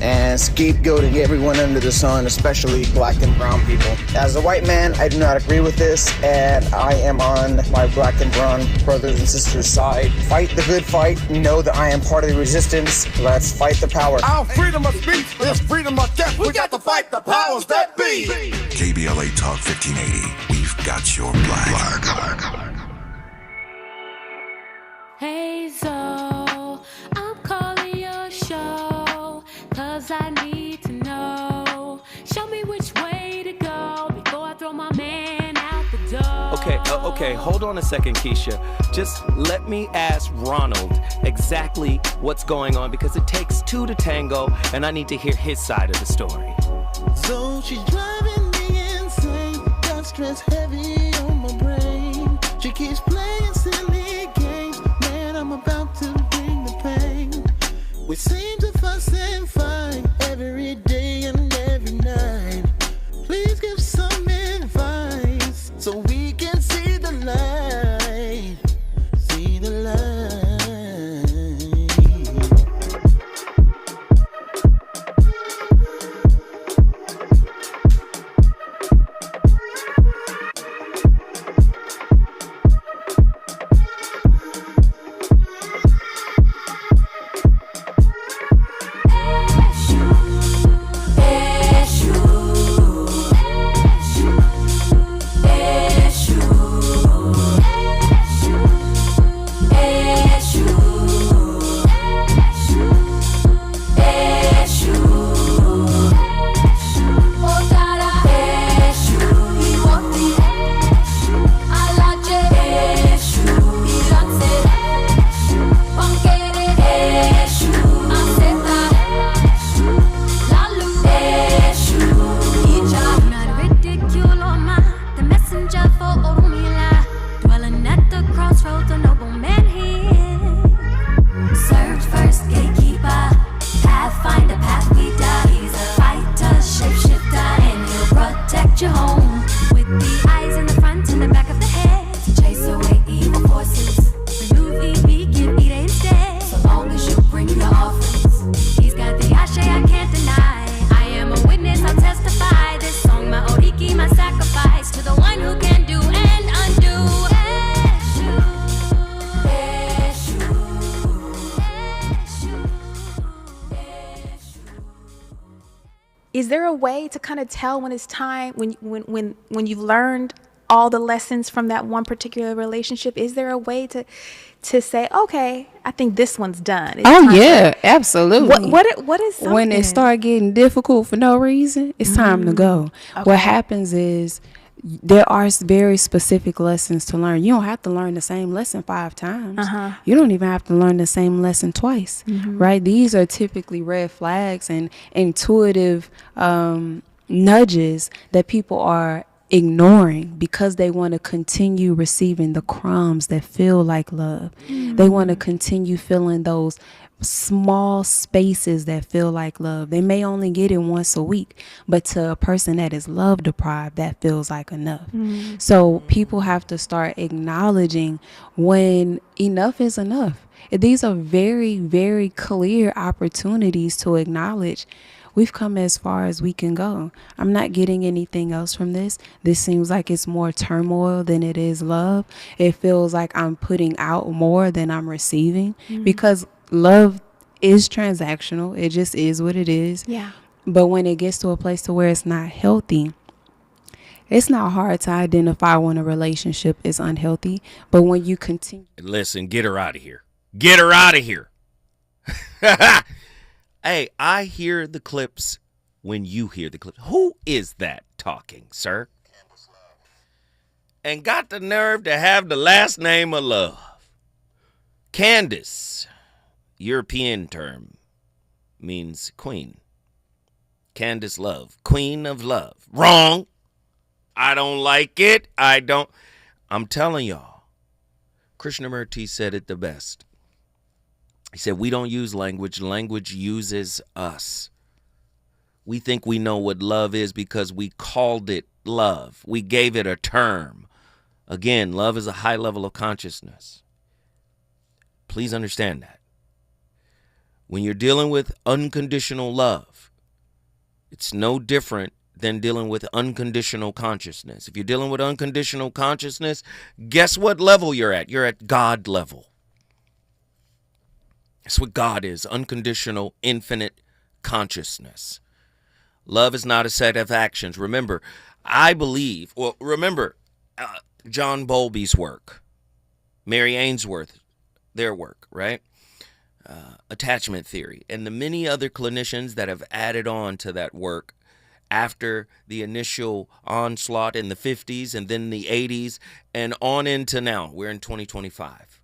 and scapegoating everyone under the sun, especially black and brown people. As a white man, I do not agree with this, and I am on my black and brown brothers and sisters' side. Fight the good fight. Know that I am part of the resistance. Let's fight the power. Our freedom of speech is freedom of death. We got to fight the powers that be. KBLA Talk 1580. We've got your black. Hey, so I'm calling your show, 'cause I need to know. Show me which way to go before I throw my man out the door. Okay, hold on a second, Keisha. Just let me ask Ronald exactly what's going on, because it takes two to tango, and I need to hear his side of the story. So she's driving me insane, got stress heavy on my brain. She keeps playing silly games, man, I'm about to bring the pain. We seem to fuss and fight every day and every night. Please give some advice so we can see the light. See the light. Is there a way to kind of tell when it's time, when you've learned all the lessons from that one particular relationship? Is there a way to say, okay, I think this one's done? Absolutely. What is something? When it start getting difficult for no reason, it's time to go. Okay. What happens is there are very specific lessons to learn. You don't have to learn the same lesson 5 times. You don't even have to learn the same lesson twice, right? These are typically red flags and intuitive nudges that people are ignoring because they want to continue receiving the crumbs that feel like love. They want to continue feeling those small spaces that feel like love. They may only get it once a week, but to a person that is love deprived, that feels like enough. So people have to start acknowledging when enough is enough. These are very, very clear opportunities to acknowledge we've come as far as we can go. I'm not getting anything else from this. This seems like it's more turmoil than it is love. It feels like I'm putting out more than I'm receiving, because love is transactional. It just is what it is. Yeah. But when it gets to a place to where it's not healthy, it's not hard to identify when a relationship is unhealthy. But when you continue. Listen, get her out of here. Get her out of here. Hey, I hear the clips when you hear the clips. Who is that talking, sir? And got the nerve to have the last name of Love. Candace, European term, means queen. Candace Love, queen of love. Wrong. I don't like it. I'm telling y'all. Krishnamurti said it the best. He said, we don't use language. Language uses us. We think we know what love is because we called it love. We gave it a term. Again, love is a high level of consciousness. Please understand that. When you're dealing with unconditional love, it's no different than dealing with unconditional consciousness. If you're dealing with unconditional consciousness, guess what level you're at? You're at God level. That's what God is, unconditional, infinite consciousness. Love is not a set of actions. Remember, John Bowlby's work, Mary Ainsworth, their work, right? Attachment theory, and the many other clinicians that have added on to that work after the initial onslaught in the 50s and then the 80s and on into now. We're in 2025.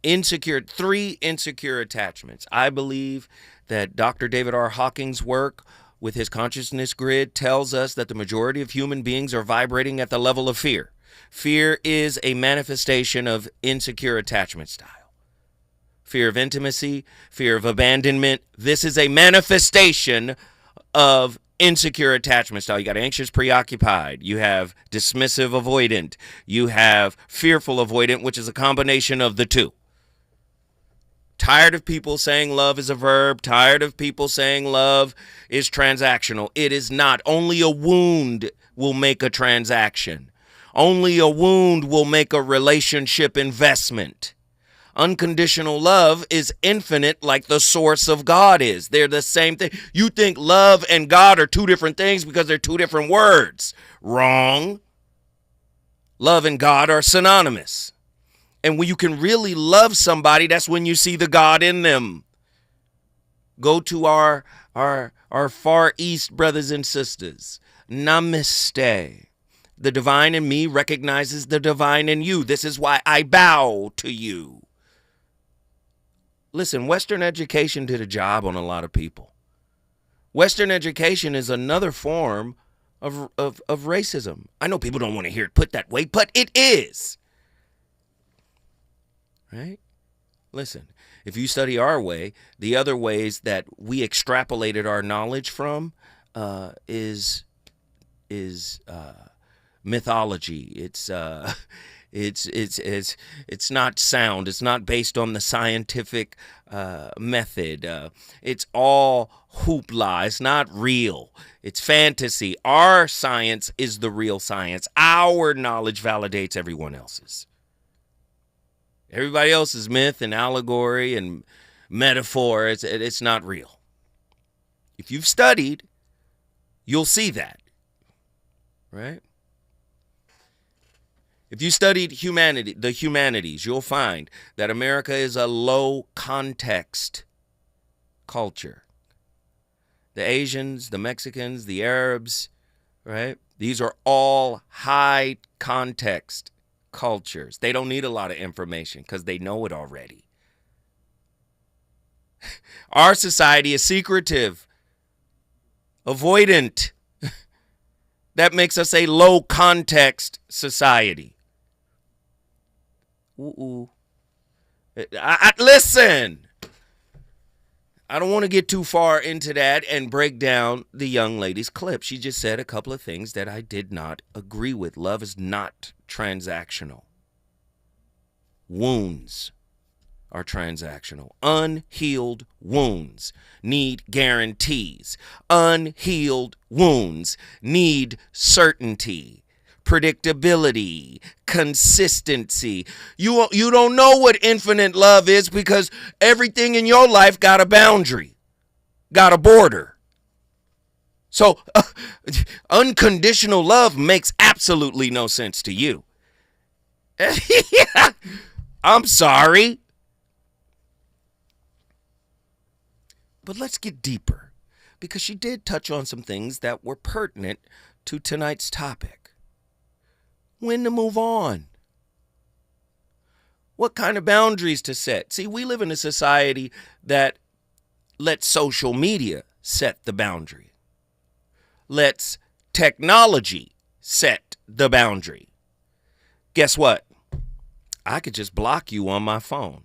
Three insecure attachments. I believe that Dr. David R. Hawking's work with his consciousness grid tells us that the majority of human beings are vibrating at the level of fear. Fear is a manifestation of insecure attachment style. Fear of intimacy, fear of abandonment. This is a manifestation of insecure attachment style. You got anxious, preoccupied. You have dismissive, avoidant. You have fearful, avoidant, which is a combination of the two. Tired of people saying love is a verb. Tired of people saying love is transactional. It is not. Only a wound will make a transaction. Only a wound will make a relationship investment. Unconditional love is infinite, like the source of God is. They're the same thing. You think love and God are two different things because they're two different words. Wrong. Love and God are synonymous. And when you can really love somebody, that's when you see the God in them. Go to our Far East brothers and sisters. Namaste. The divine in me recognizes the divine in you. This is why I bow to you. Listen, Western education did a job on a lot of people. Western education is another form of racism. I know people don't want to hear it put that way, but it is. Right? Listen, if you study our way, the other ways that we extrapolated our knowledge from is mythology. It's not sound. It's not based on the scientific method. It's all hoopla. It's not real. It's fantasy. Our science is the real science. Our knowledge validates everyone else's. Everybody else's myth and allegory and metaphor, it's not real. If you've studied, you'll see that, right? If you studied the humanities, you'll find that America is a low context culture. The Asians, the Mexicans, the Arabs, right? These are all high context cultures. They don't need a lot of information because they know it already. Our society is secretive, avoidant. That makes us a low context society. Listen, I don't want to get too far into that and break down the young lady's clip. She just said a couple of things that I did not agree with. Love is not transactional. Wounds are transactional. Unhealed wounds need guarantees. Unhealed wounds need certainty, predictability, consistency. You don't know what infinite love is because everything in your life got a boundary, got a border. So unconditional love makes absolutely no sense to you. I'm sorry. But let's get deeper, because she did touch on some things that were pertinent to tonight's topic. When to move on. What kind of boundaries to set? See, we live in a society that lets social media set the boundary. Lets technology set the boundary. Guess what? I could just block you on my phone.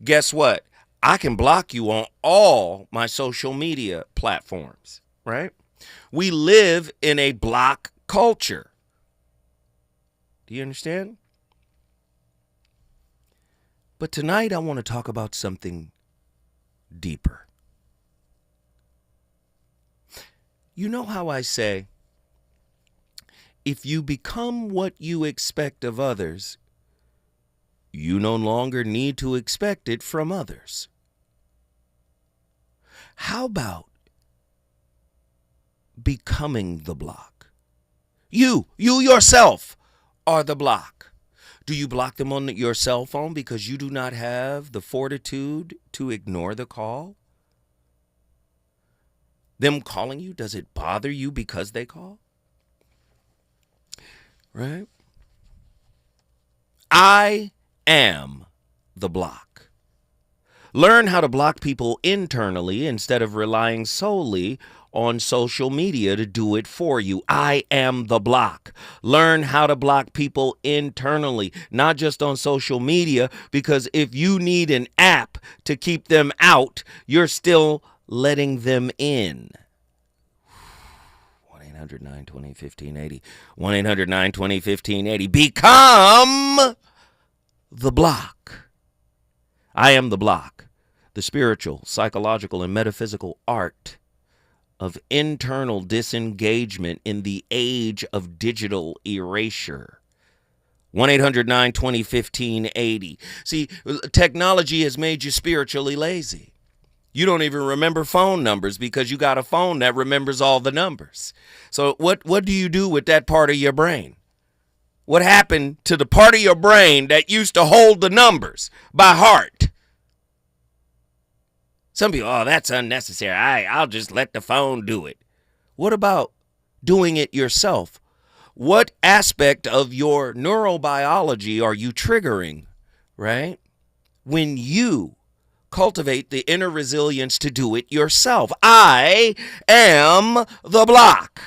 Guess what? I can block you on all my social media platforms, right? We live in a block culture. Do you understand? But tonight I want to talk about something deeper. You know how I say, if you become what you expect of others, you no longer need to expect it from others. How about becoming the block? You yourself are the block. Do you block them on your cell phone because you do not have the fortitude to ignore the call? Them calling you, does it bother you because they call? Right? I am the block. Learn how to block people internally instead of relying solely on social media to do it for you. I am the block. Learn how to block people internally, not just on social media, because if you need an app to keep them out, you're still letting them in. 1-800-920-1580. 1-800-920-1580. Become the block. I am the block. The spiritual, psychological, and metaphysical art of internal disengagement in the age of digital erasure. 1-800-920-1580. See, technology has made you spiritually lazy. You don't even remember phone numbers because you got a phone that remembers all the numbers. So what do you do with that part of your brain? What happened to the part of your brain that used to hold the numbers by heart? Some people, oh, that's unnecessary. I'll just let the phone do it. What about doing it yourself? What aspect of your neurobiology are you triggering, right? When you cultivate the inner resilience to do it yourself. I am the block.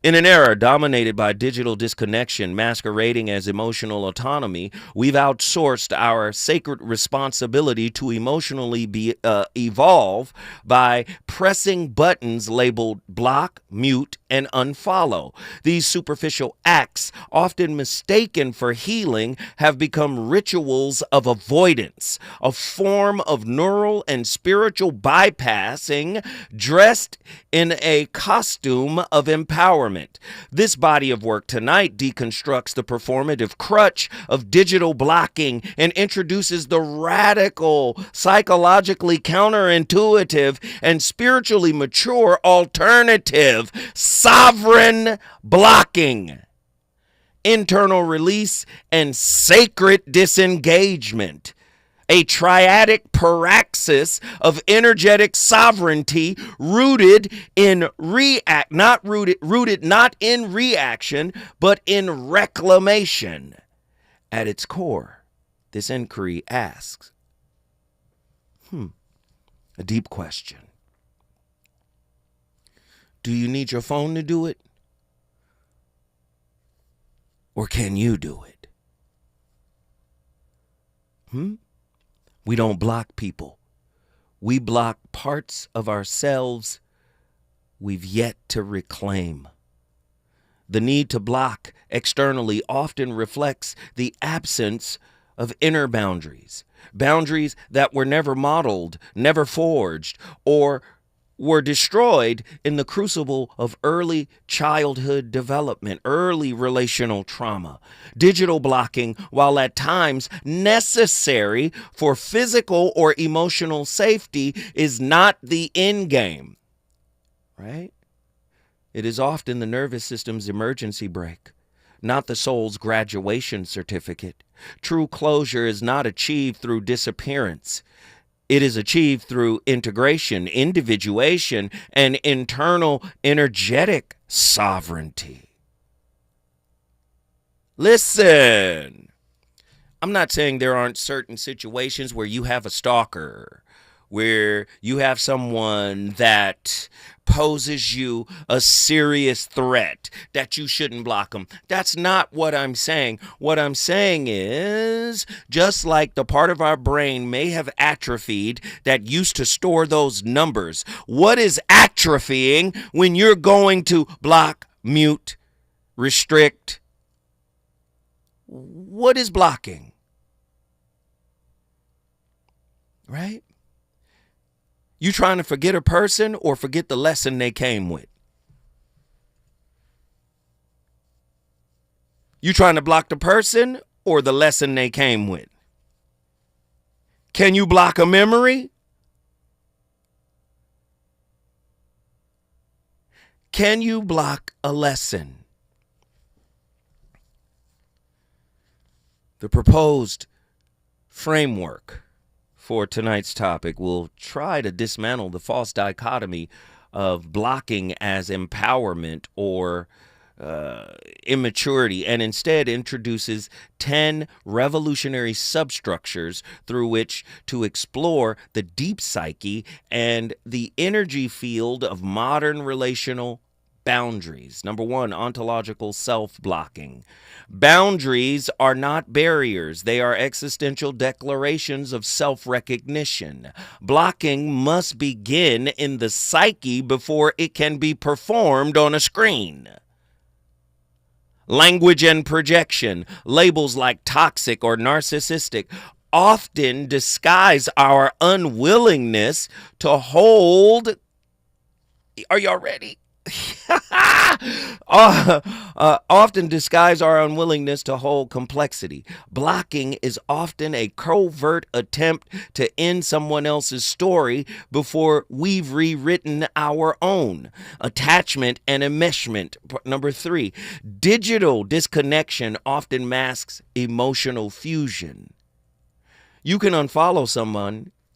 In an era dominated by digital disconnection masquerading as emotional autonomy, we've outsourced our sacred responsibility to emotionally evolve by pressing buttons labeled block, mute, and unfollow. These superficial acts, often mistaken for healing, have become rituals of avoidance, a form of neural and spiritual bypassing dressed in a costume of empowerment. This body of work tonight deconstructs the performative crutch of digital blocking and introduces the radical, psychologically counterintuitive, and spiritually mature alternative, sovereign blocking, internal release, and sacred disengagement. A triadic praxis of energetic sovereignty rooted not in reaction, but in reclamation. At its core, this inquiry asks, a deep question. Do you need your phone to do it? Or can you do it? We don't block people. We block parts of ourselves we've yet to reclaim. The need to block externally often reflects the absence of inner boundaries, boundaries that were never modeled, never forged, or were destroyed in the crucible of early childhood development, early relational trauma. Digital blocking, while at times necessary for physical or emotional safety, is not the end game, right? It is often the nervous system's emergency brake, not the soul's graduation certificate. True closure is not achieved through disappearance. It is achieved through integration, individuation, and internal energetic sovereignty. Listen, I'm not saying there aren't certain situations where you have a stalker, where you have someone that poses you a serious threat, that you shouldn't block them. That's not what I'm saying. What I'm saying is, just like the part of our brain may have atrophied that used to store those numbers, what is atrophying when you're going to block, mute, restrict? What is blocking? right? You trying to forget a person or forget the lesson they came with? You trying to block the person or the lesson they came with? Can you block a memory? Can you block a lesson? The proposed framework for tonight's topic will try to dismantle the false dichotomy of blocking as empowerment or immaturity, and instead introduces 10 revolutionary substructures through which to explore the deep psyche and the energy field of modern relational boundaries. Number one, ontological self-blocking. Boundaries are not barriers. They are existential declarations of self-recognition. Blocking must begin in the psyche before it can be performed on a screen. Language and projection, labels like toxic or narcissistic, often disguise our unwillingness to hold. Are y'all ready? Often disguise our unwillingness to hold complexity. Blocking is often a covert attempt to end someone else's story before we've rewritten our own. Attachment and enmeshment. Number three, digital disconnection often masks emotional fusion. You can unfollow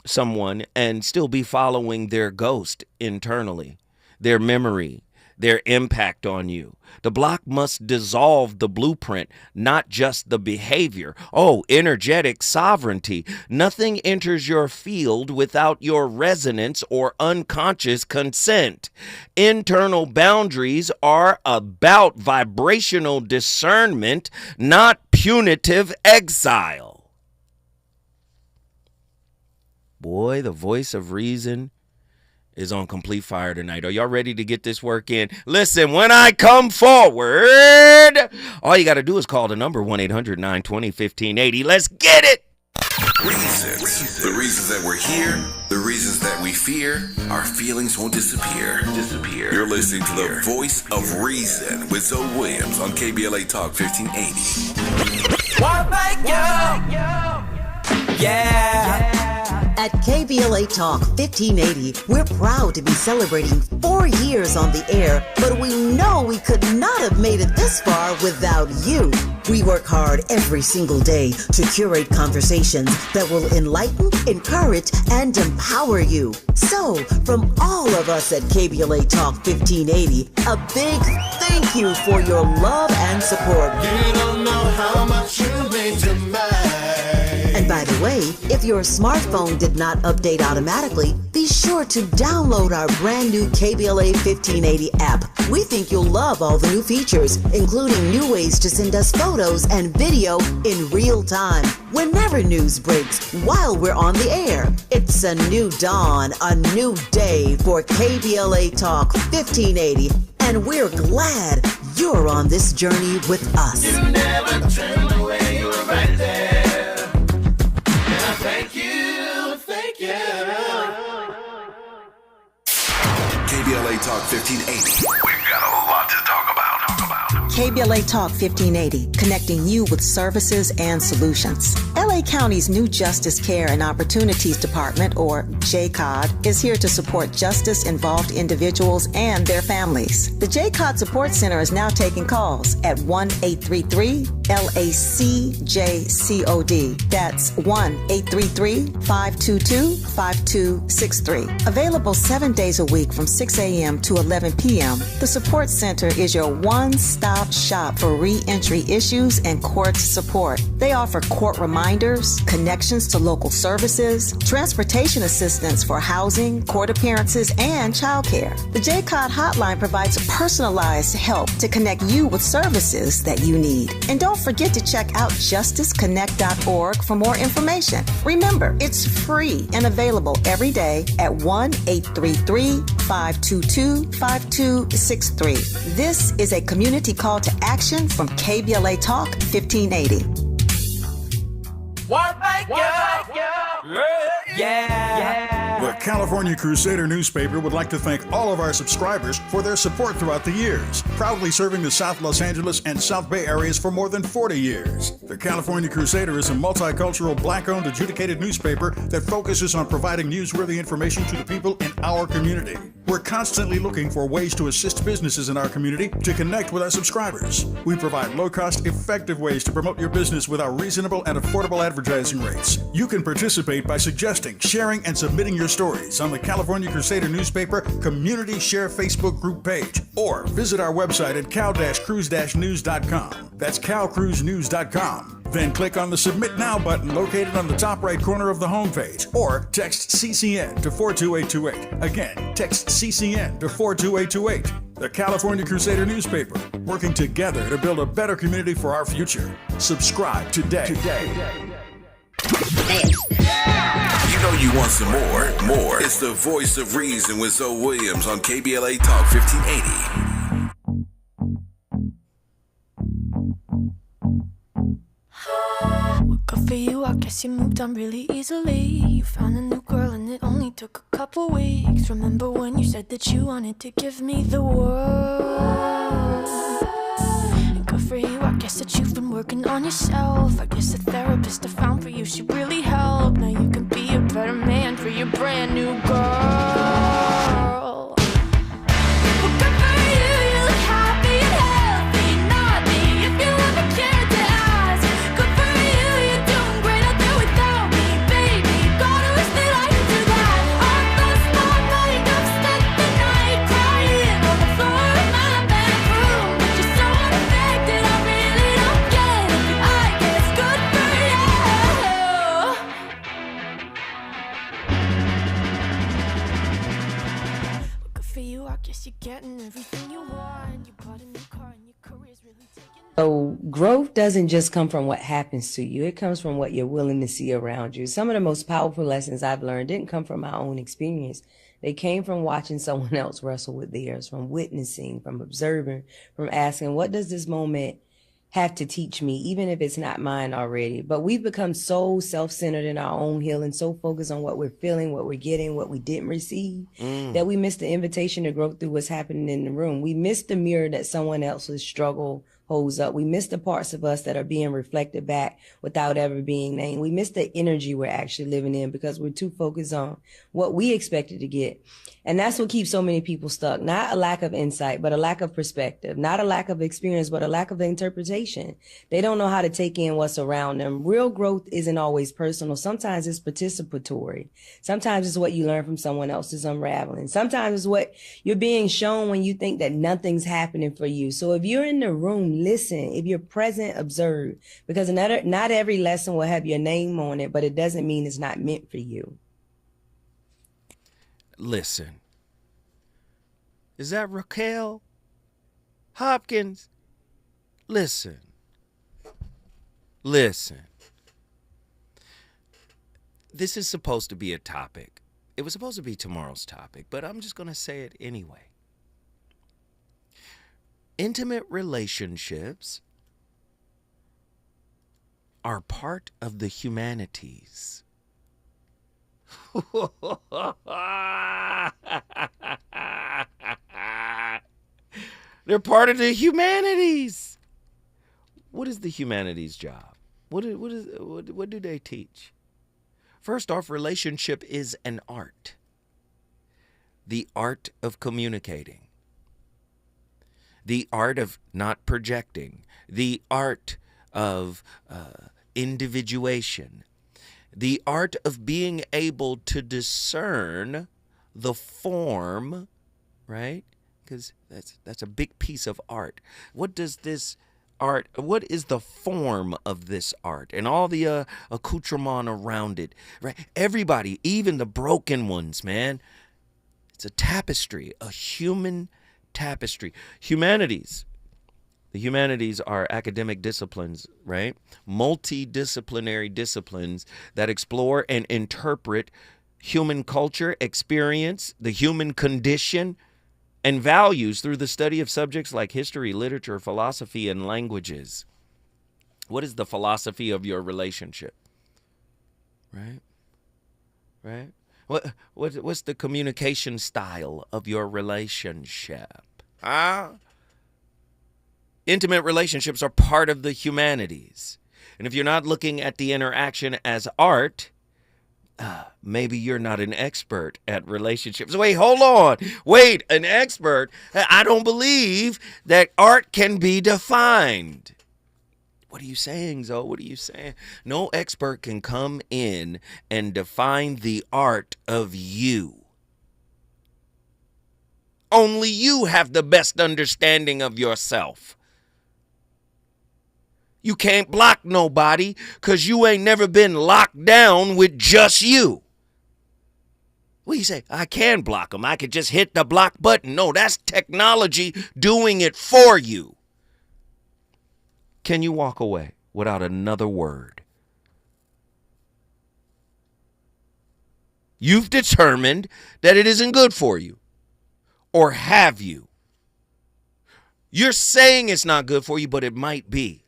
someone and still be following their ghost internally, their memory, their impact on you. The block must dissolve the blueprint, not just the behavior. Oh, energetic sovereignty. Nothing enters your field without your resonance or unconscious consent. Internal boundaries are about vibrational discernment, not punitive exile. Boy, the voice of reason is on complete fire tonight. Are y'all ready to get this work in? Listen, when I come forward, all you got to do is call the number 1-800-920-1580. Let's get it. Reasons. The reasons that we're here, the reasons that we fear, our feelings won't disappear. You're listening to the voice of reason with Zoe Williams on KBLA Talk 1580. What make you? Yeah. At KBLA Talk 1580, we're proud to be celebrating 4 years on the air, but we know we could not have made it this far without you. We work hard every single day to curate conversations that will enlighten, encourage, and empower you. So, from all of us at KBLA Talk 1580, a big thank you for your love and support. You don't know how much you mean to me. And by the way, if your smartphone did not update automatically, be sure to download our brand new KBLA 1580 app. We think you'll love all the new features, including new ways to send us photos and video in real time, whenever news breaks, while we're on the air. It's a new dawn, a new day for KBLA Talk 1580, and we're glad you're on this journey with us. You never turned away, you were right there. Thank you, thank you. KBLA Talk 1580. We've got a lot to talk about. KBLA Talk 1580, connecting you with services and solutions. LA County's new Justice Care and Opportunities Department, or JCOD, is here to support justice-involved individuals and their families. The JCOD Support Center is now taking calls at 1-833-LACJCOD. That's 1-833-522-5263. Available 7 days a week from 6 a.m. to 11 p.m., the Support Center is your one-stop shop for re-entry issues and court support. They offer court reminders, connections to local services, transportation assistance for housing, court appearances, and childcare. The JCOD hotline provides personalized help to connect you with services that you need. And don't forget to check out justiceconnect.org for more information. Remember, it's free and available every day at 1-833-522-5263. This is a community call to action from KBLA Talk 1580. What make you? The California Crusader newspaper would like to thank all of our subscribers for their support throughout the years, proudly serving the South Los Angeles and South Bay areas for more than 40 years. The California Crusader is a multicultural, black-owned, adjudicated newspaper that focuses on providing newsworthy information to the people in our community. We're constantly looking for ways to assist businesses in our community to connect with our subscribers. We provide low-cost, effective ways to promote your business with our reasonable and affordable advertising rates. You can participate by suggesting, sharing, and submitting your stories on the California Crusader newspaper Community Share Facebook group page, or visit our website at cal-cruise-news.com. That's calcruisenews.com. Then click on the Submit Now button located on the top right corner of the homepage, or text CCN to 42828. Again, text CCN to 42828. The California Crusader newspaper, working together to build a better community for our future. Subscribe today. You know you want some more. It's the voice of reason with Zoe Williams on KBLA Talk 1580. Well, good for you, I guess you moved on really easily. You found a new girl and it only took a couple weeks. Remember when you said that you wanted to give me the world? And good for you, I guess that you've been working on yourself. I guess the therapist I found for you, she really helped. Now you can be a better man for your brand new girl. Well, good for you, you look happy and healthy. Nothing if you ever cared to ask. Good for you, you're doing great out there without me, baby. Gotta wish that I could do that. I lost my mind, I've spent the night crying on the floor of my bedroom. But you're so unaffected, I really don't get it. I guess good for you. Good for you, I guess you're getting everything you want. You bought a new car and your career's really taking. So growth doesn't just come from what happens to you. It comes from what you're willing to see around you. Some of the most powerful lessons I've learned didn't come from my own experience. They came from watching someone else wrestle with theirs, from witnessing, from observing, from asking, what does this moment have to teach me, even if it's not mine already? But we've become so self-centered in our own healing, so focused on what we're feeling, what we're getting, what we didn't receive, that we miss the invitation to grow through what's happening in the room. We miss the mirror that someone else's struggle holds up. We miss the parts of us that are being reflected back without ever being named. We miss the energy we're actually living in because we're too focused on what we expected to get. And that's what keeps so many people stuck. Not a lack of insight, but a lack of perspective. Not a lack of experience, but a lack of interpretation. They don't know how to take in what's around them. Real growth isn't always personal. Sometimes it's participatory. Sometimes it's what you learn from someone else's unraveling. Sometimes it's what you're being shown when you think that nothing's happening for you. So if you're in the room, listen. If you're present, observe. Because not every lesson will have your name on it, but it doesn't mean it's not meant for you. Listen. Is that Raquel Hopkins? Listen. This is supposed to be a topic. It was supposed to be tomorrow's topic, but I'm just going to say it anyway. Intimate relationships are part of the humanities. They're part of the humanities. What is the humanities' job? What do they teach? First off, relationship is an art. The art of communicating. The art of not projecting. The art of individuation. The art of being able to discern the form, right? Because that's a big piece of art. What is the form of this art and all the accoutrement around it, right? Everybody, even the broken ones, man. It's a tapestry, a human tapestry. Humanities. The humanities are academic disciplines, right? Multidisciplinary disciplines that explore and interpret human culture, experience, the human condition, and values through the study of subjects like history, literature, philosophy, and languages. What is the philosophy of your relationship? Right? right? What's the communication style of your relationship? Intimate relationships are part of the humanities. And if you're not looking at the interaction as art, maybe you're not an expert at relationships. Wait, hold on. Wait, an expert? I don't believe that art can be defined. What are you saying, Zoe? What are you saying? No expert can come in and define the art of you. Only you have the best understanding of yourself. You can't block nobody because you ain't never been locked down with just you. Well, you say, I can block them. I could just hit the block button. No, that's technology doing it for you. Can you walk away without another word? You've determined that it isn't good for you. Or have you? You're saying it's not good for you, but it might be.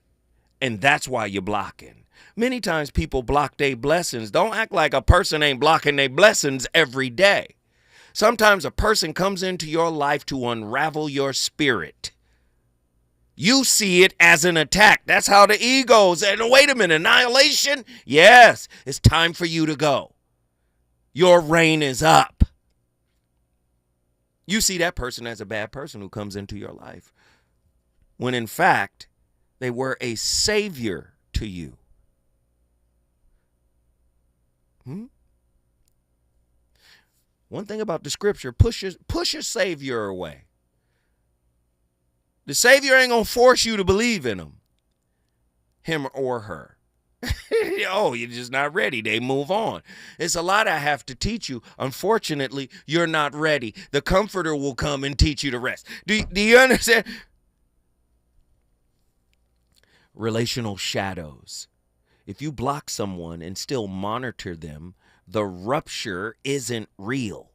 And that's why you're blocking. Many times people block their blessings. Don't act like a person ain't blocking their blessings every day. Sometimes a person comes into your life to unravel your spirit. You see it as an attack. That's how the ego's. And wait a minute, annihilation? Yes, it's time for you to go. Your reign is up. You see that person as a bad person who comes into your life, when in fact, they were a savior to you. One thing about the scripture, push your savior away. The savior ain't going to force you to believe in him or her. Oh, you're just not ready. They move on. It's a lot I have to teach you. Unfortunately, you're not ready. The comforter will come and teach you the rest. Do you understand? Relational shadows. If you block someone and still monitor them, the rupture isn't real.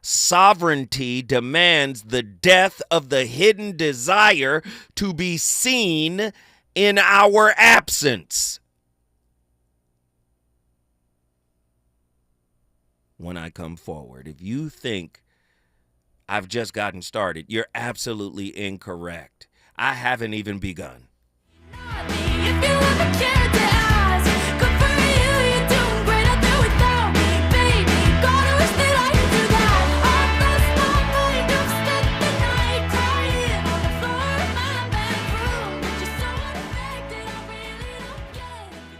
Sovereignty demands the death of the hidden desire to be seen in our absence. When I come forward, if you think I've just gotten started, you're absolutely incorrect. I haven't even begun. If you ever cared to ask, good for you, you're doing great out there without me, baby. God, I wish that I could do that. I've lost my mind, I've spent the night crying on the floor of my bedroom. But you're so unaffected, I really don't get it. I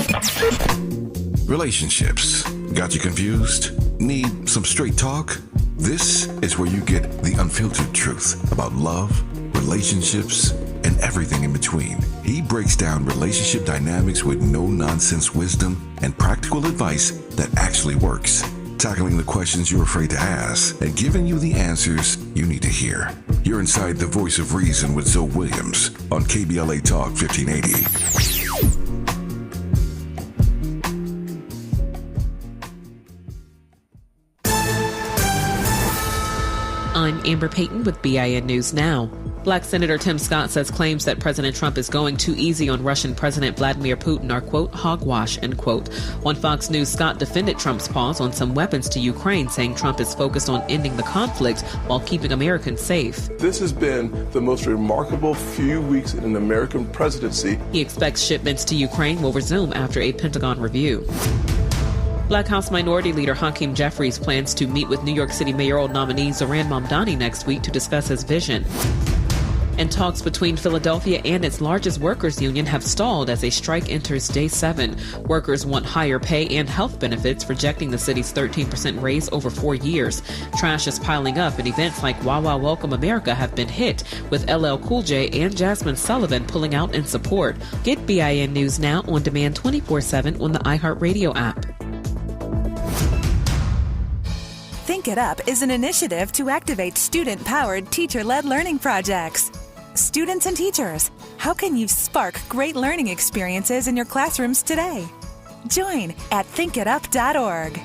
guess good for you. Relationships. Got you confused? Need some straight talk? This is where you get the unfiltered truth about love, relationships, and everything in between. He breaks down relationship dynamics with no-nonsense wisdom and practical advice that actually works. Tackling the questions you're afraid to ask and giving you the answers you need to hear. You're inside the Voice of Reason with Zoe Williams on KBLA Talk 1580. I'm Amber Payton with BIN News Now. Black Senator Tim Scott says claims that President Trump is going too easy on Russian President Vladimir Putin are, quote, hogwash, end quote. On Fox News, Scott defended Trump's pause on some weapons to Ukraine, saying Trump is focused on ending the conflict while keeping Americans safe. This has been the most remarkable few weeks in an American presidency. He expects shipments to Ukraine will resume after a Pentagon review. Black House Minority Leader Hakeem Jeffries plans to meet with New York City mayoral nominee Zoran Mamdani next week to discuss his vision. And talks between Philadelphia and its largest workers' union have stalled as a strike enters day 7. Workers want higher pay and health benefits, rejecting the city's 13% raise over 4 years. Trash is piling up, and events like Wawa Welcome America have been hit, with LL Cool J and Jasmine Sullivan pulling out in support. Get BIN News Now on demand 24/7 on the iHeartRadio app. Think It Up is an initiative to activate student-powered, teacher-led learning projects. Students and teachers, how can you spark great learning experiences in your classrooms today? Join at thinkitup.org.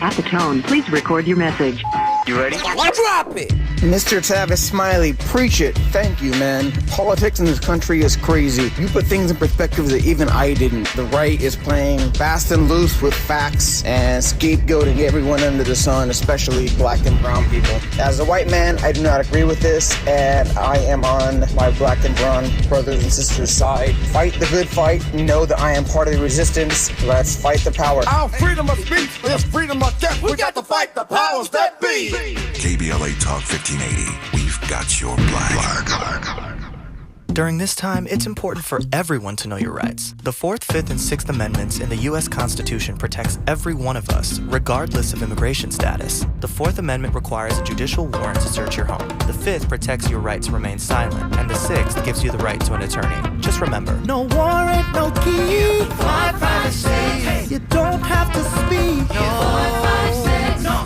At the tone, please record your message. You ready? Drop it! Mr. Tavis Smiley, preach it. Thank you, man. Politics in this country is crazy. You put things in perspective that even I didn't. The right is playing fast and loose with facts and scapegoating everyone under the sun, especially black and brown people. As a white man, I do not agree with this, and I am on my black and brown brothers and sisters' side. Fight the good fight. Know that I am part of the resistance. Let's fight the power. Our freedom of speech is freedom of death. We got to fight the powers that be. KBLA Talk 1580. We've got your black. During this time, it's important for everyone to know your rights. The 4th, 5th, and 6th Amendments in the U.S. Constitution protects every one of us, regardless of immigration status. The 4th Amendment requires a judicial warrant to search your home. The 5th protects your right to remain silent, and the 6th gives you the right to an attorney. Just remember, No warrant, no key. Privacy. You don't have to speak.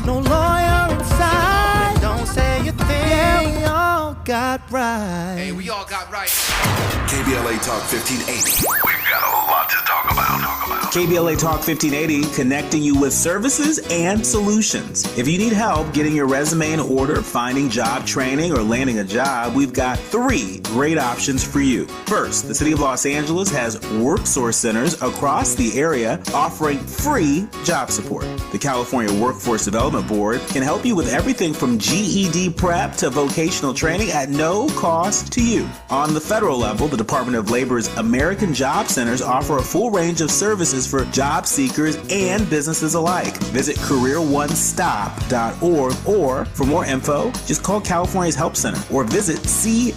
No lawyer inside. Don't say a thing. Yeah, we all got rights. Hey, we all got rights. KBLA Talk 1580. We've got a lot to talk about. KBLA Talk 1580, connecting you with services and solutions. If you need help getting your resume in order, finding job training, or landing a job, we've got 3 great options for you. First, the City of Los Angeles has worksource centers across the area offering free job support. The California Workforce Development Board can help you with everything from GED prep to vocational training at no cost to you. On the federal level, the Department of Labor's American Job Centers offer a full range of services for job seekers and businesses alike. Visit careeronestop.org, or for more info, just call California's Help Center or visit cwdb.ca.gov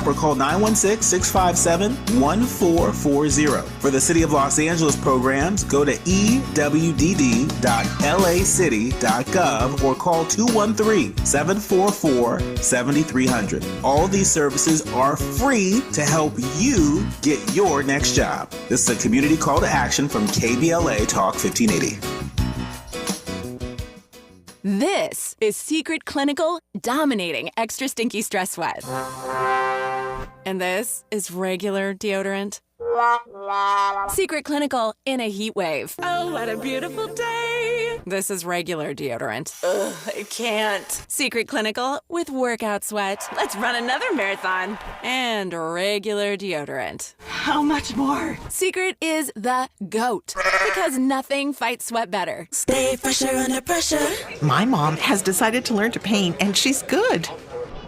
or call 916-657-1440. For the City of Los Angeles programs, go to ewd.lacity.gov or call 213-744-7300. All these services are free to help you get your next job. This is a community call to action from KBLA Talk 1580. This is Secret Clinical dominating extra stinky stress sweat. And this is regular deodorant. Secret Clinical in a heat wave. Oh, what a beautiful day. This is regular deodorant. Ugh, I can't. Secret Clinical with workout sweat. Let's run another marathon. And regular deodorant. How much more? Secret is the GOAT. Because nothing fights sweat better. Stay fresher under pressure. My mom has decided to learn to paint, and she's good.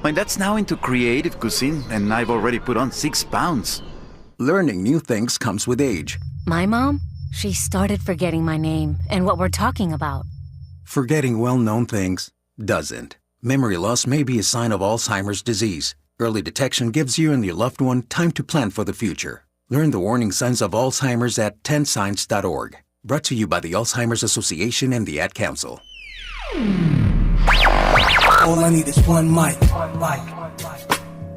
My dad's now into creative cuisine, and I've already put on 6 pounds. Learning new things comes with age. My mom, she started forgetting my name and what we're talking about. Forgetting well-known things doesn't. Memory loss may be a sign of Alzheimer's disease. Early detection gives you and your loved one time to plan for the future. Learn the warning signs of Alzheimer's at 10signs.org. Brought to you by the Alzheimer's Association and the Ad Council. All I need is one mic.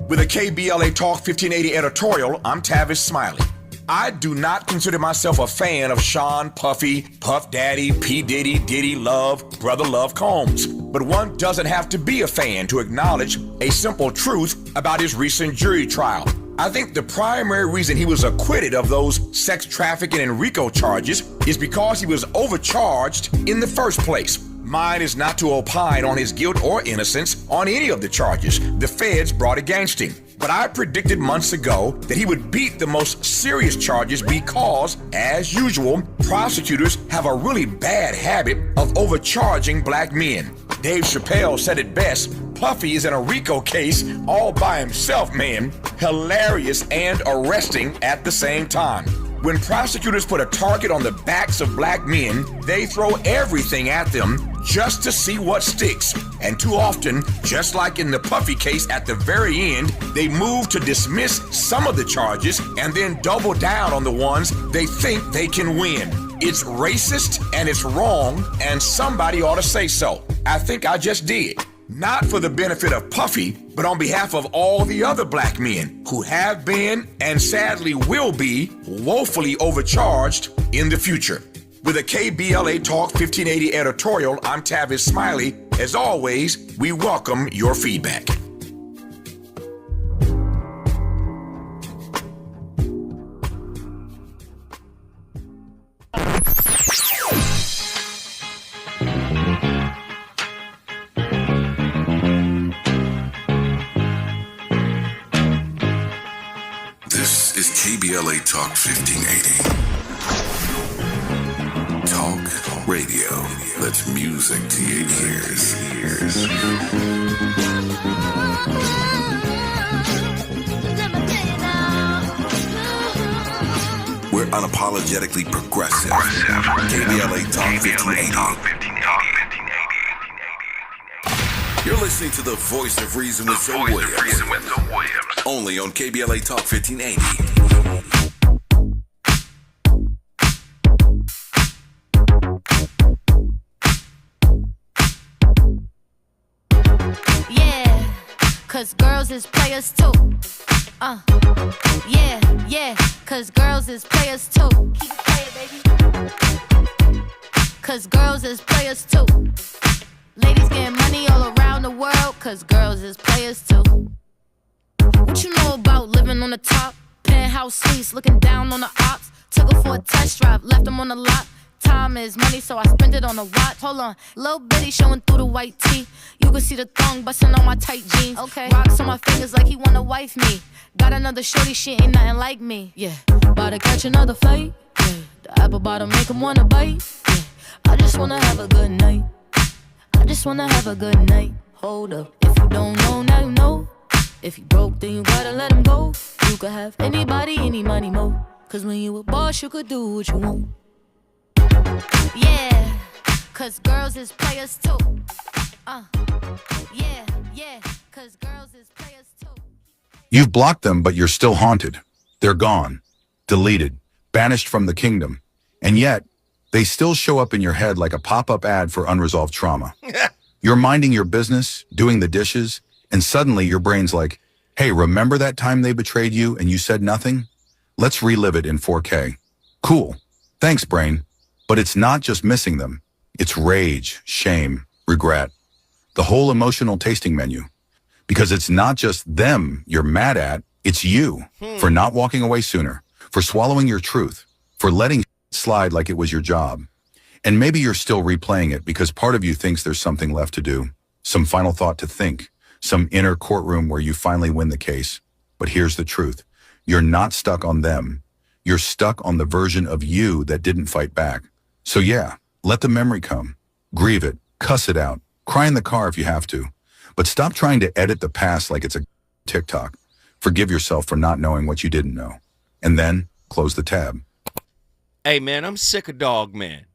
With a KBLA Talk 1580 editorial, I'm Tavis Smiley. I do not consider myself a fan of Sean Puffy, Puff Daddy, P. Diddy, Diddy Love, Brother Love Combs. But one doesn't have to be a fan to acknowledge a simple truth about his recent jury trial. I think the primary reason he was acquitted of those sex trafficking and RICO charges is because he was overcharged in the first place. Mine is not to opine on his guilt or innocence on any of the charges the feds brought against him. But I predicted months ago that he would beat the most serious charges because, as usual, prosecutors have a really bad habit of overcharging black men. Dave Chappelle said it best, Puffy is in a RICO case all by himself, man. Hilarious and arresting at the same time. When prosecutors put a target on the backs of black men, they throw everything at them just to see what sticks. And too often, just like in the Puffy case at the very end, they move to dismiss some of the charges and then double down on the ones they think they can win. It's racist and it's wrong, and somebody ought to say so. I think I just did. Not for the benefit of Puffy, but on behalf of all the other black men who have been and sadly will be woefully overcharged in the future. With a KBLA Talk 1580 editorial, I'm Tavis Smiley. As always, we welcome your feedback. KBLA Talk 1580. Talk radio. That's music to your ears. We're unapologetically progressive. KBLA Talk 1580. You're listening to the Voice of Reason with Zoe Williams. Only on KBLA Talk 1580. Yeah, cause girls is players too. Yeah, cause girls is players too. Keep it playing, baby. Cause girls is players too. Ladies getting money all around the world, cause girls is players too. What you know about living on the top? Penthouse suites, looking down on the ops. Took her for a test drive, left them on the lot. Time is money, so I spend it on a watch. Hold on, little bitty showing through the white tee. You can see the thong busting on my tight jeans. Okay, rocks on my fingers like he wanna wife me. Got another shorty, she ain't nothing like me. Yeah, about to catch another flight. Yeah, the apple bottom make him wanna bite. Yeah, I just wanna have a good night. I just wanna have a good night. Hold up, if you don't know, now you know. If you broke, then you gotta let him go. You could have anybody, any money, mo. Cause when you a boss, you could do what you want. Yeah, cause girls is players too. Yeah, cause girls is players too. You've blocked them, but you're still haunted. They're gone, deleted, banished from the kingdom. And yet, they still show up in your head like a pop-up ad for unresolved trauma. You're minding your business, doing the dishes, and suddenly your brain's like, hey, remember that time they betrayed you and you said nothing? Let's relive it in 4K. Cool. Thanks, brain. But it's not just missing them. It's rage, shame, regret. The whole emotional tasting menu. Because it's not just them you're mad at, it's you for not walking away sooner, for swallowing your truth, for letting slide like it was your job. And maybe you're still replaying it because part of you thinks there's something left to do, some final thought to think, some inner courtroom where you finally win the case. But here's the truth. You're not stuck on them. You're stuck on the version of you that didn't fight back. So yeah, let the memory come. Grieve it, cuss it out, cry in the car if you have to. But stop trying to edit the past like it's a TikTok. Forgive yourself for not knowing what you didn't know. And then close the tab. Hey, man, I'm sick of Dog Man.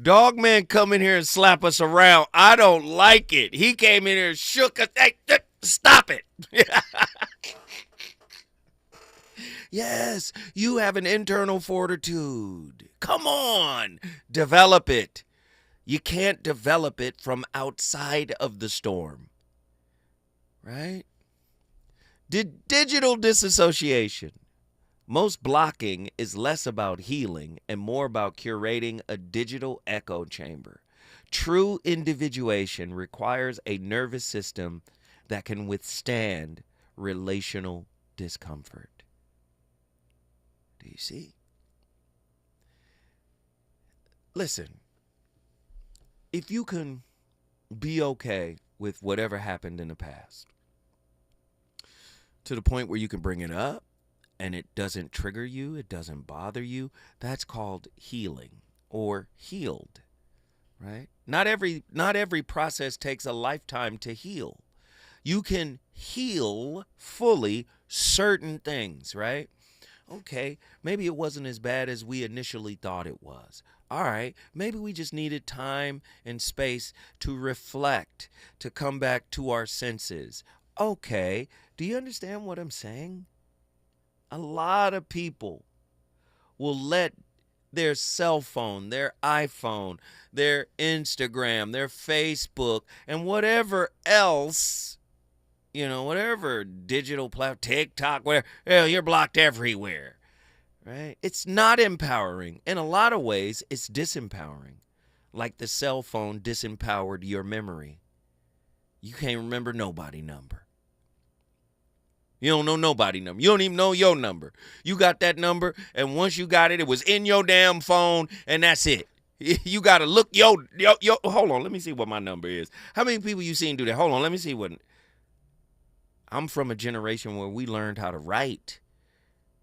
Dog Man come in here and slap us around. I don't like it. He came in here and shook us. Hey, stop it. Yes, you have an internal fortitude. Come on, develop it. You can't develop it from outside of the storm, right? Digital disassociation. Most blocking is less about healing and more about curating a digital echo chamber. True individuation requires a nervous system that can withstand relational discomfort. Do you see? Listen, if you can be okay with whatever happened in the past, to the point where you can bring it up, and it doesn't trigger you, it doesn't bother you, that's called healing or healed, right? Not every process takes a lifetime to heal. You can heal fully certain things, right? Okay, maybe it wasn't as bad as we initially thought it was. All right, maybe we just needed time and space to reflect, to come back to our senses. Okay, do you understand what I'm saying? A lot of people will let their cell phone, their iPhone, their Instagram, their Facebook, and whatever else, whatever digital platform, TikTok, whatever, you're blocked everywhere, right? It's not empowering. In a lot of ways, it's disempowering. Like the cell phone disempowered your memory. You can't remember nobody number. You don't know nobody number. You don't even know your number. You got that number, and once you got it, it was in your damn phone, and that's it. You got to look yo. Hold on, let me see what my number is. How many people you seen do that? Hold on, let me see what. I'm from a generation where we learned how to write.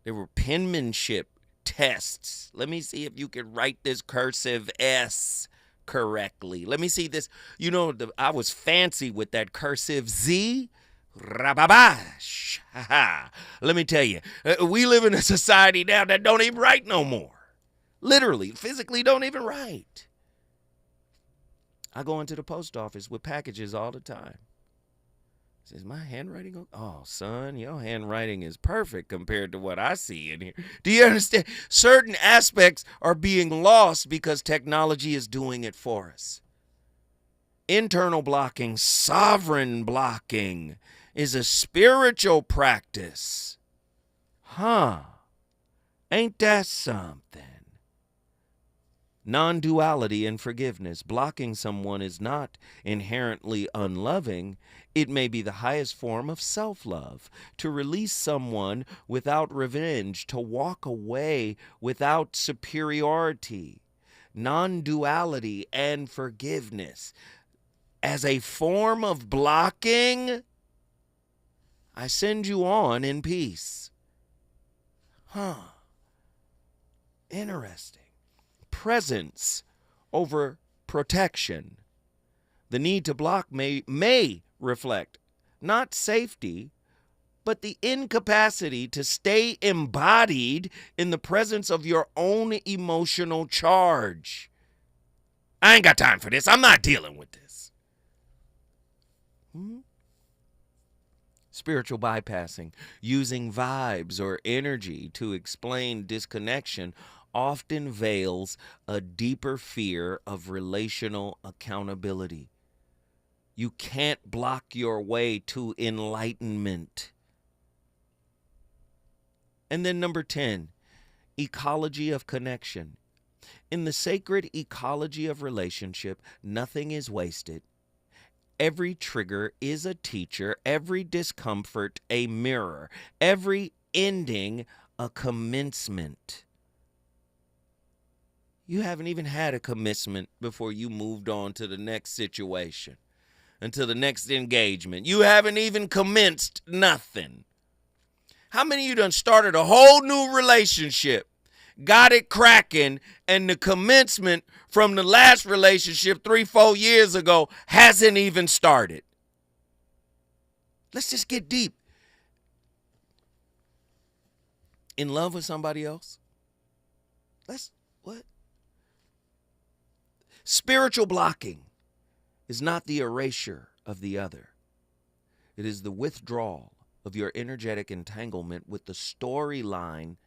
There were penmanship tests. Let me see if you can write this cursive S correctly. Let me see this. You know, I was fancy with that cursive Z. Rababash. Let me tell you, we live in a society now that don't even write no more. Literally, physically don't even write. I go into the post office with packages all the time. Says, my handwriting? Oh, son, your handwriting is perfect compared to what I see in here. Do you understand? Certain aspects are being lost because technology is doing it for us. Internal blocking, sovereign blocking is a spiritual practice. Ain't that something? Non-duality and forgiveness. Blocking someone is not inherently unloving. It may be the highest form of self-love. To release someone without revenge, to walk away without superiority. Non-duality and forgiveness. As a form of blocking, I send you on in peace. Interesting. Presence over protection. The need to block may reflect not safety, but the incapacity to stay embodied in the presence of your own emotional charge. I ain't got time for this. I'm not dealing with this. Spiritual bypassing, using vibes or energy to explain disconnection, often veils a deeper fear of relational accountability. You can't block your way to enlightenment. And then number 10, ecology of connection. In the sacred ecology of relationship, nothing is wasted. Every trigger is a teacher, every discomfort a mirror, every ending a commencement. You haven't even had a commencement before you moved on to the next situation, until the next engagement. You haven't even commenced nothing. How many of you done started a whole new relationship, got it cracking, and the commencement from the last relationship 3-4 years ago hasn't even started? Let's just get deep. In love with somebody else? What? Spiritual blocking is not the erasure of the other. It is the withdrawal of your energetic entanglement with the storyline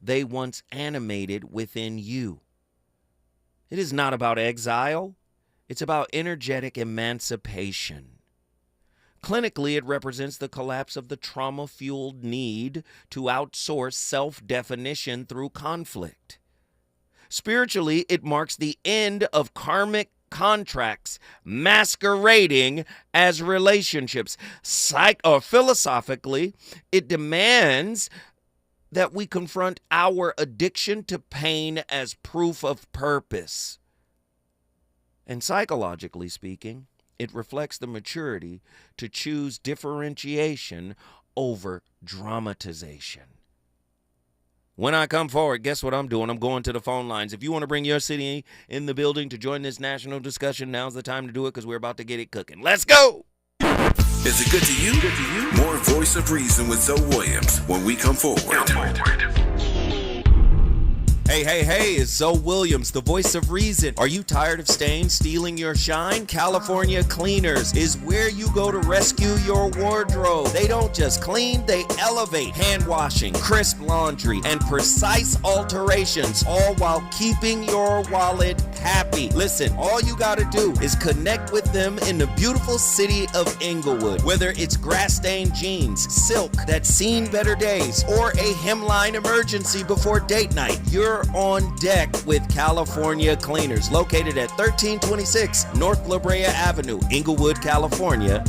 they once animated within you. It is not about exile. It's about energetic emancipation. Clinically, it represents the collapse of the trauma-fueled need to outsource self-definition through conflict. Spiritually, it marks the end of karmic contracts masquerading as relationships. Philosophically, it demands that we confront our addiction to pain as proof of purpose. And psychologically speaking, it reflects the maturity to choose differentiation over dramatization. When I come forward, guess what I'm doing? I'm going to the phone lines. If you want to bring your city in the building to join this national discussion, now's the time to do it because we're about to get it cooking. Let's go! Is it good to you? More Voice of Reason with Zoe Williams when we come forward. Hey, it's Zoe Williams, the voice of reason. Are you tired of stains stealing your shine? California Cleaners is where you go to rescue your wardrobe. They don't just clean, they elevate. Hand washing, crisp laundry, and precise alterations, all while keeping your wallet happy. Listen, all you gotta do is connect with them in the beautiful city of Inglewood. Whether it's grass-stained jeans, silk that's seen better days, or a hemline emergency before date night, you're on deck with California Cleaners, located at 1326 North La Brea Avenue, Inglewood, California.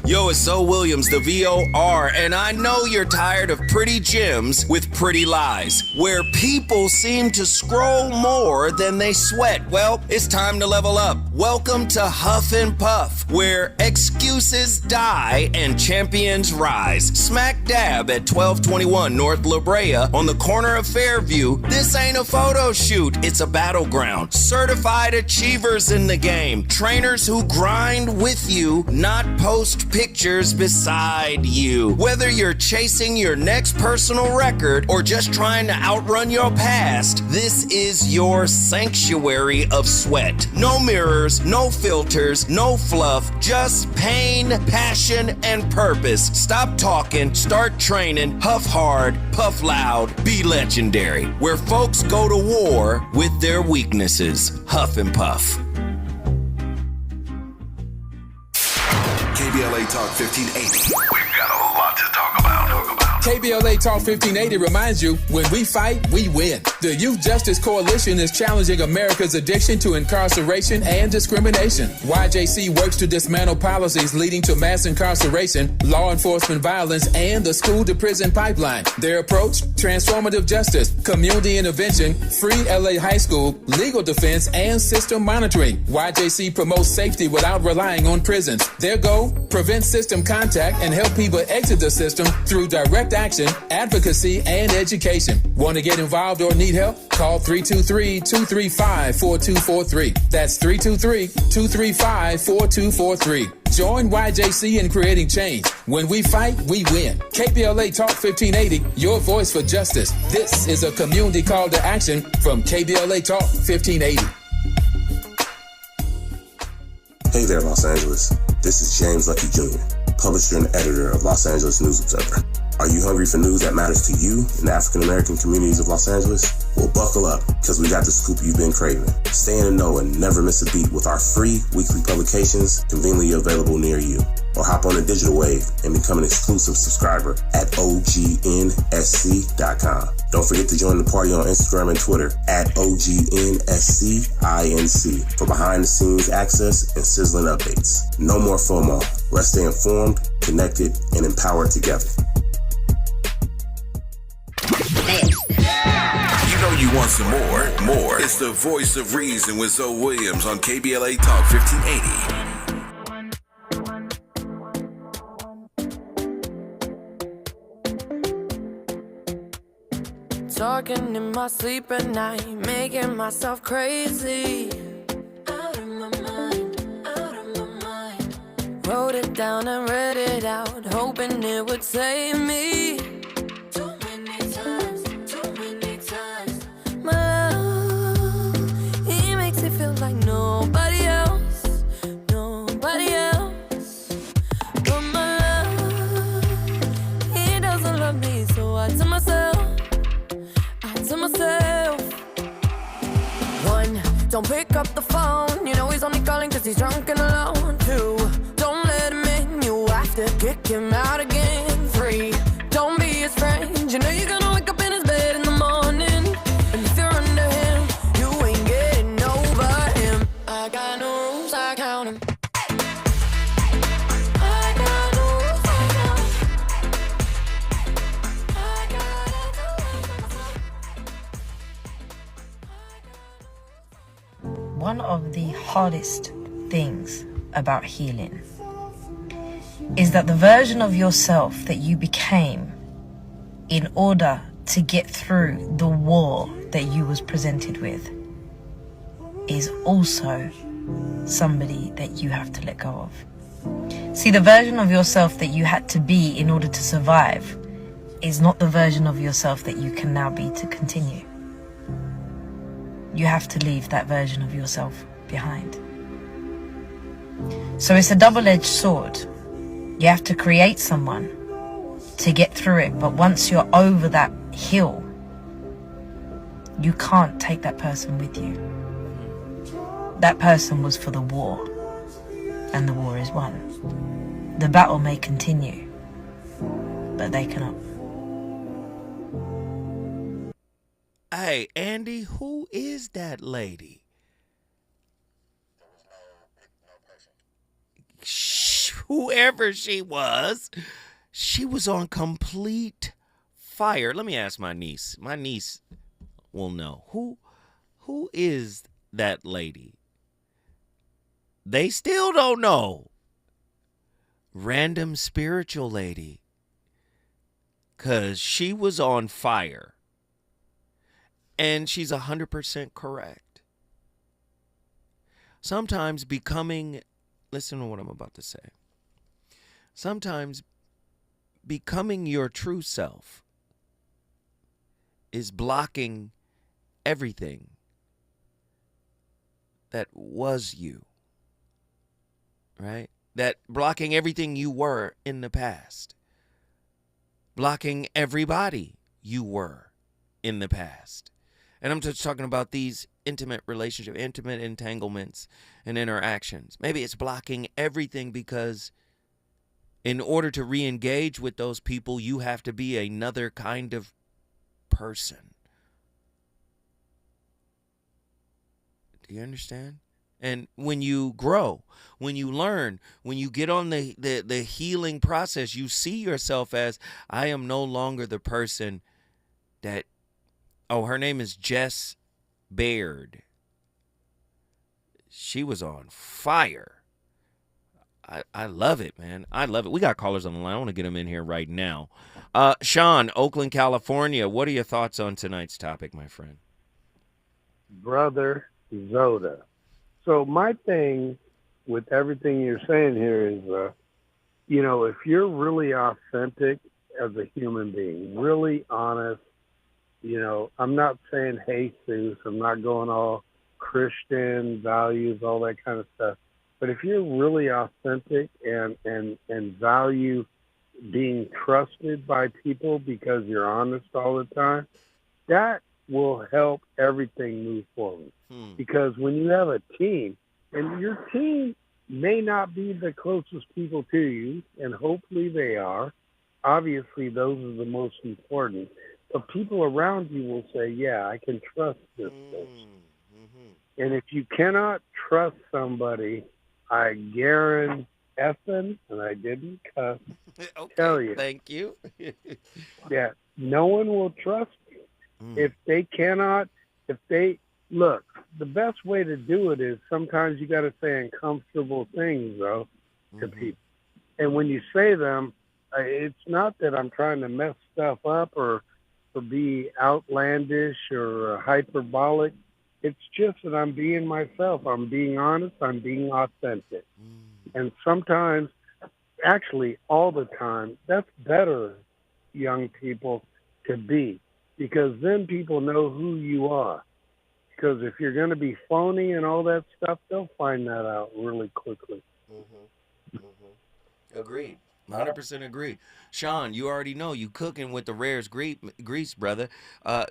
Yo, it's Zoe Williams, the VOR, and I know you're tired of pretty gems with pretty lies, where people seem to scroll more than they sweat. Well, it's time to level up. Welcome to Huff and Puff, where excuses die and champions rise. Smack dab at 1221 North La Brea on the corner of Fairview. This ain't a photo shoot, it's a battleground. Certified achievers in the game. Trainers who grind with you, not post pictures beside you. Whether you're chasing your next personal record or just trying to outrun your past, this is your sanctuary of sweat. No mirrors, no filters, no fluff, just pain, passion, and purpose. Stop talking, start training, huff hard, puff loud, be legendary. Where folks go to war with their weaknesses. Huff and Puff. KBLA Talk 1580. We've got a lot to talk about. KBLA Talk 1580 reminds you, when we fight, we win. The Youth Justice Coalition is challenging America's addiction to incarceration and discrimination. YJC works to dismantle policies leading to mass incarceration, law enforcement violence, and the school-to-prison pipeline. Their approach? Transformative justice, community intervention, free LA high school, legal defense, and system monitoring. YJC promotes safety without relying on prisons. Their goal? Prevent system contact and help people exit the system through direct action, advocacy, and education. Want to get involved or need help? Call 323-235-4243. That's 323-235-4243. Join YJC in creating change. When we fight, we win. KBLA Talk 1580, your voice for justice. This is a community call to action from KBLA Talk 1580. Hey there, Los Angeles. This is James Lucky Jr., publisher and editor of Los Angeles News Observer. Are you hungry for news that matters to you in the African-American communities of Los Angeles? Well, buckle up, because we got the scoop you've been craving. Stay in the know and never miss a beat with our free weekly publications conveniently available near you. Or hop on the digital wave and become an exclusive subscriber at OGNSC.com. Don't forget to join the party on Instagram and Twitter at OGNSCINC for behind-the-scenes access and sizzling updates. No more FOMO. Let's stay informed, connected, and empowered together. You know you want some more. It's the voice of reason with Zoe Williams on KBLA Talk 1580. Talking in my sleep at night, making myself crazy. Out of my mind, out of my mind. Wrote it down and read it out, hoping it would save me. Too many times. My love, he makes it feel like nobody else. But my love, he doesn't love me, so I tell myself. One, don't pick up the phone. You know he's only calling cause he's drunk and alone. Two, don't let him in. You have to kick him out again. Three, don't be his friend. You know you're gonna wake up in his bed in the morning. And if you're under him, you ain't getting over him. I got no rules, I count him. One of the hardest things about healing is that the version of yourself that you became in order to get through the war that you was presented with is also somebody that you have to let go of. See, the version of yourself that you had to be in order to survive is not the version of yourself that you can now be to continue. You have to leave that version of yourself behind. So it's a double-edged sword. You have to create someone to get through it, but once you're over that hill, you can't take that person with you. That person was for the war, and the war is won. The battle may continue, but they cannot. Hey, Andy, who is that lady? Shh, whoever she was on complete fire. Let me ask my niece. My niece will know. Who is that lady? They still don't know. Random spiritual lady. 'Cause she was on fire. And she's 100% correct. Sometimes listen to what I'm about to say. Sometimes becoming your true self is blocking everything that was you, right? That blocking everything you were in the past, blocking everybody you were in the past. And I'm just talking about these intimate relationships, intimate entanglements and interactions. Maybe it's blocking everything because in order to re-engage with those people, you have to be another kind of person. Do you understand? And when you grow, when you learn, when you get on the healing process, you see yourself as, I am no longer the person that, her name is Jess Baird. She was on fire. I love it, man. I love it. We got callers on the line. I want to get them in here right now. Sean, Oakland, California. What are your thoughts on tonight's topic, my friend? Brother Zoda. So my thing with everything you're saying here is, if you're really authentic as a human being, really honest, I'm not saying Jesus, I'm not going all Christian values, all that kind of stuff. But if you're really authentic and value being trusted by people because you're honest all the time, that will help everything move forward. Because when you have a team, and your team may not be the closest people to you, and hopefully they are, obviously those are the most important, but people around you will say, yeah, I can trust this person. And if you cannot trust somebody, I guarantee and I didn't cuss, tell you. Thank you. Yeah, no one will trust you. If they look, the best way to do it is sometimes you got to say uncomfortable things, though, to people. And when you say them, it's not that I'm trying to mess stuff up or be outlandish or hyperbolic. It's just that I'm being myself. I'm being honest. I'm being authentic. And sometimes, actually all the time, that's better, young people, to be. Because then people know who you are. Because if you're going to be phony and all that stuff, they'll find that out really quickly. Agreed. 100% agree. Sean, you already know you cooking with the rarest grease, brother.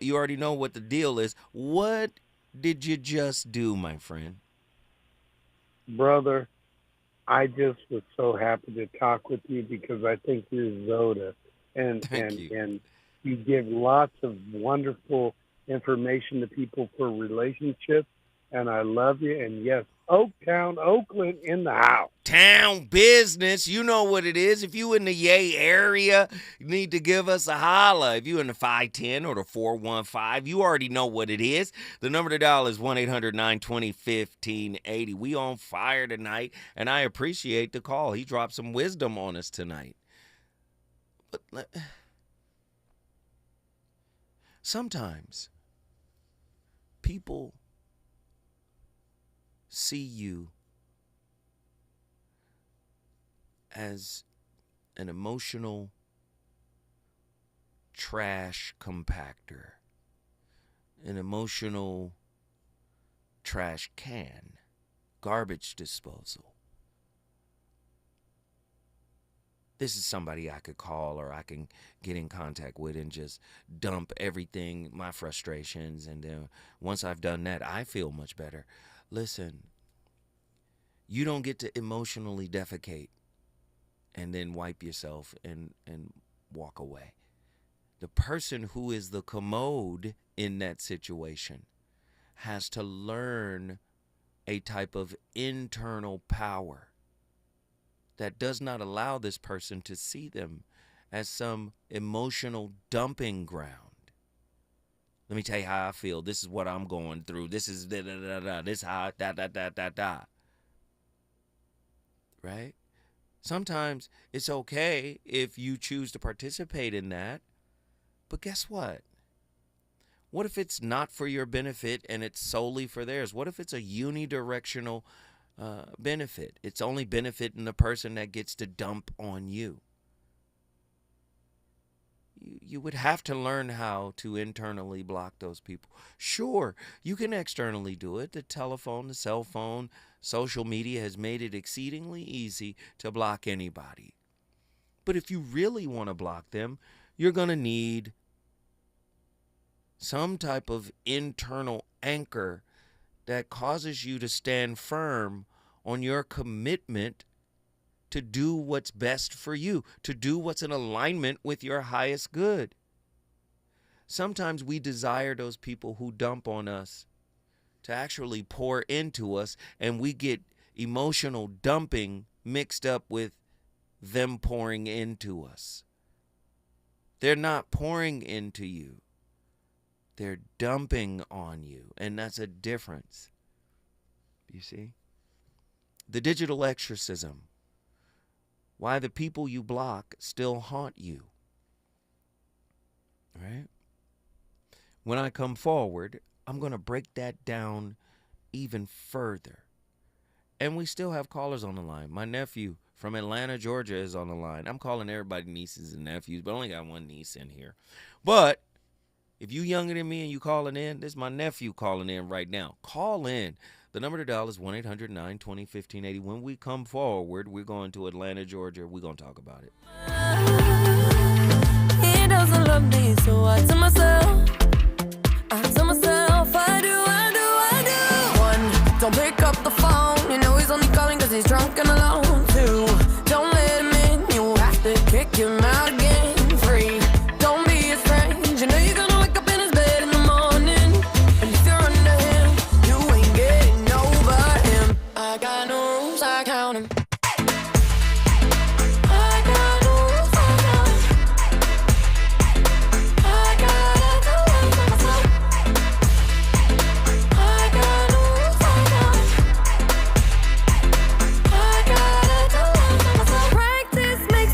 You already know what the deal is. What did you just do, my friend? Brother, I just was so happy to talk with you because I think you're Zoda. And you give lots of wonderful information to people for relationships. And I love you. And yes, Oaktown, Oakland in the house. Town business. You know what it is. If you in the Yay area, you need to give us a holla. If you in the 510 or the 415, you already know what it is. The number to dial is 1-800-920-1580. We on fire tonight, and I appreciate the call. He dropped some wisdom on us tonight. But sometimes people see you as an emotional trash compactor, an emotional trash can, garbage disposal. This is somebody I could call or I can get in contact with and just dump everything, my frustrations, and then once I've done that, I feel much better. Listen, you don't get to emotionally defecate and then wipe yourself and walk away. The person who is the commode in that situation has to learn a type of internal power that does not allow this person to see them as some emotional dumping ground. Let me tell you how I feel. This is what I'm going through. This is da-da-da-da. This how da-da-da-da-da. Right? Sometimes it's okay if you choose to participate in that. But guess what? What if it's not for your benefit and it's solely for theirs? What if it's a unidirectional benefit? It's only benefiting the person that gets to dump on you. You would have to learn how to internally block those people. Sure, you can externally do it. The telephone, the cell phone, social media has made it exceedingly easy to block anybody. But if you really want to block them, you're going to need some type of internal anchor that causes you to stand firm on your commitment to do what's best for you, to do what's in alignment with your highest good. Sometimes we desire those people who dump on us to actually pour into us, and we get emotional dumping mixed up with them pouring into us. They're not pouring into you. They're dumping on you, and that's a difference. You see? The digital exorcism. Why the people you block still haunt you. Right? When I come forward, I'm going to break that down even further. And we still have callers on the line. My nephew from Atlanta, Georgia is on the line. I'm calling everybody nieces and nephews, but I only got one niece in here. But if you younger than me and you calling in, this is my nephew calling in right now. Call in. The number to dial is 1-800-920-1580. When we come forward, we're going to Atlanta, Georgia. We're going to talk about it. He doesn't love me, so I tell myself